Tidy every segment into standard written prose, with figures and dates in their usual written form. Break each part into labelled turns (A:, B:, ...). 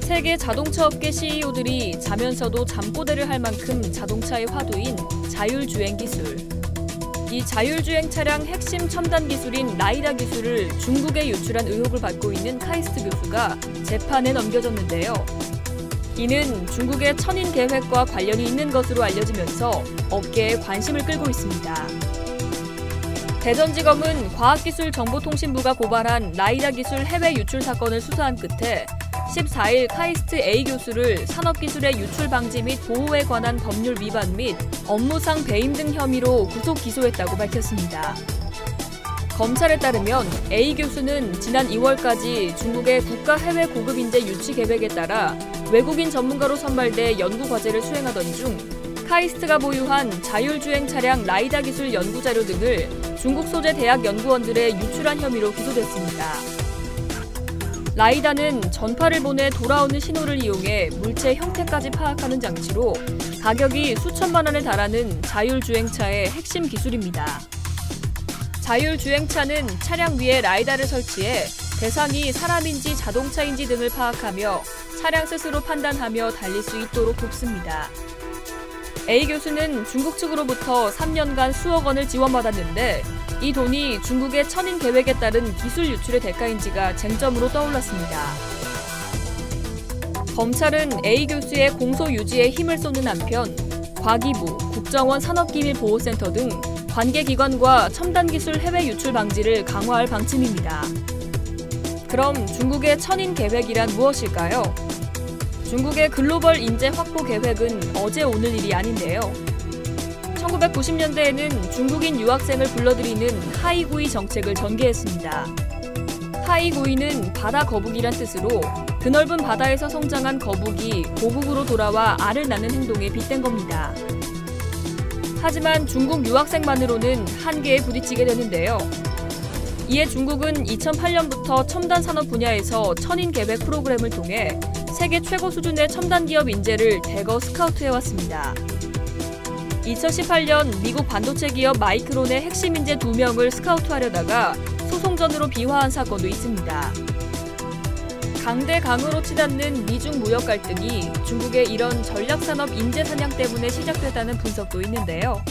A: 세계 자동차 업계 CEO들이 자면서도 잠꼬대를 할 만큼 자동차의 화두인 자율주행 기술. 이 자율주행 차량 핵심 첨단 기술인 라이다 기술을 중국에 유출한 의혹을 받고 있는 카이스트 교수가 재판에 넘겨졌는데요. 이는 중국의 천인 계획과 관련이 있는 것으로 알려지면서 업계에 관심을 끌고 있습니다. 대전지검은 과학기술정보통신부가 고발한 라이다 기술 해외 유출 사건을 수사한 끝에 14일 카이스트 A 교수를 산업기술의 유출 방지 및 보호에 관한 법률 위반 및 업무상 배임 등 혐의로 구속 기소했다고 밝혔습니다. 검찰에 따르면 A 교수는 지난 2월까지 중국의 국가 해외 고급 인재 유치 계획에 따라 외국인 전문가로 선발돼 연구 과제를 수행하던 중 카이스트가 보유한 자율주행 차량 라이다 기술 연구 자료 등을 중국 소재 대학 연구원들에 유출한 혐의로 기소됐습니다. 라이다는 전파를 보내 돌아오는 신호를 이용해 물체 형태까지 파악하는 장치로 가격이 수천만 원에 달하는 자율주행차의 핵심 기술입니다. 자율주행차는 차량 위에 라이다를 설치해 대상이 사람인지 자동차인지 등을 파악하며 차량 스스로 판단하며 달릴 수 있도록 돕습니다. A 교수는 중국 측으로부터 3년간 수억 원을 지원받았는데 이 돈이 중국의 천인 계획에 따른 기술 유출의 대가인지가 쟁점으로 떠올랐습니다. 검찰은 A 교수의 공소 유지에 힘을 쏟는 한편 과기부, 국정원 산업기밀보호센터 등 관계기관과 첨단기술 해외 유출 방지를 강화할 방침입니다. 그럼 중국의 천인 계획이란 무엇일까요? 중국의 글로벌 인재 확보 계획은 어제 오늘 일이 아닌데요. 1990년대에는 중국인 유학생을 불러들이는 하이구이 정책을 전개했습니다. 하이구이는 바다 거북이란 뜻으로 드넓은 바다에서 성장한 거북이 고국으로 돌아와 알을 낳는 행동에 빗댄 겁니다. 하지만 중국 유학생만으로는 한계에 부딪히게 되는데요. 이에 중국은 2008년부터 첨단 산업 분야에서 천인 계획 프로그램을 통해 세계 최고 수준의 첨단 기업 인재를 대거 스카우트해왔습니다. 2018년 미국 반도체 기업 마이크론의 핵심 인재 2명을 스카우트하려다가 소송전으로 비화한 사건도 있습니다. 강대강으로 치닫는 미중 무역 갈등이 중국의 이런 전략산업 인재 사냥 때문에 시작됐다는 분석도 있는데요.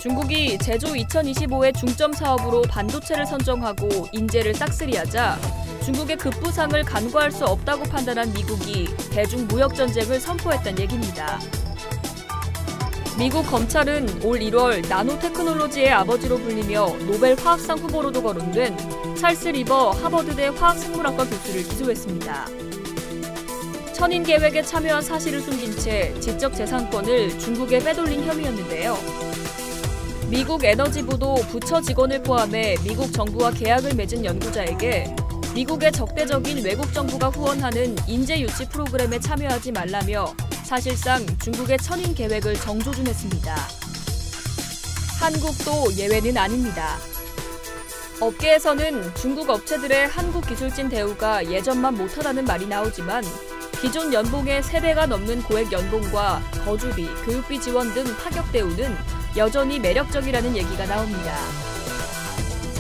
A: 중국이 제조 2025의 중점 사업으로 반도체를 선정하고 인재를 싹쓸이하자 중국의 급부상을 간과할 수 없다고 판단한 미국이 대중무역전쟁을 선포했다는 얘기입니다. 미국 검찰은 올 1월 나노테크놀로지의 아버지로 불리며 노벨 화학상 후보로도 거론된 찰스 리버 하버드대 화학생물학과 교수를 기소했습니다. 천인 계획에 참여한 사실을 숨긴 채 지적재산권을 중국에 빼돌린 혐의였는데요. 미국 에너지부도 부처 직원을 포함해 미국 정부와 계약을 맺은 연구자에게 미국의 적대적인 외국 정부가 후원하는 인재 유치 프로그램에 참여하지 말라며 사실상 중국의 천인 계획을 정조준했습니다. 한국도 예외는 아닙니다. 업계에서는 중국 업체들의 한국 기술진 대우가 예전만 못하다는 말이 나오지만 기존 연봉의 3배가 넘는 고액 연봉과 거주비, 교육비 지원 등 파격 대우는 여전히 매력적이라는 얘기가 나옵니다.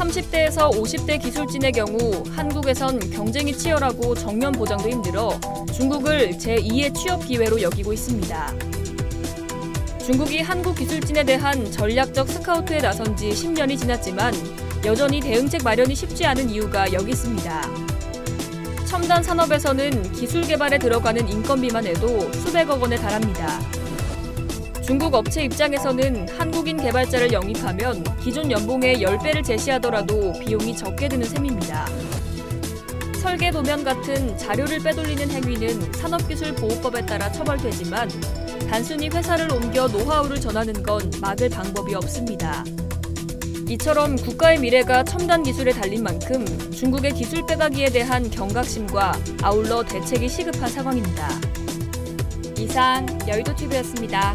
A: 30대에서 50대 기술진의 경우 한국에선 경쟁이 치열하고 정년 보장도 힘들어 중국을 제2의 취업 기회로 여기고 있습니다. 중국이 한국 기술진에 대한 전략적 스카우트에 나선 지 10년이 지났지만 여전히 대응책 마련이 쉽지 않은 이유가 여기 있습니다. 첨단 산업에서는 기술 개발에 들어가는 인건비만 해도 수백억 원에 달합니다. 중국 업체 입장에서는 한국인 개발자를 영입하면 기존 연봉의 10배를 제시하더라도 비용이 적게 드는 셈입니다. 설계 도면 같은 자료를 빼돌리는 행위는 산업기술보호법에 따라 처벌되지만 단순히 회사를 옮겨 노하우를 전하는 건 막을 방법이 없습니다. 이처럼 국가의 미래가 첨단 기술에 달린 만큼 중국의 기술 빼가기에 대한 경각심과 아울러 대책이 시급한 상황입니다. 이상 여의도TV였습니다.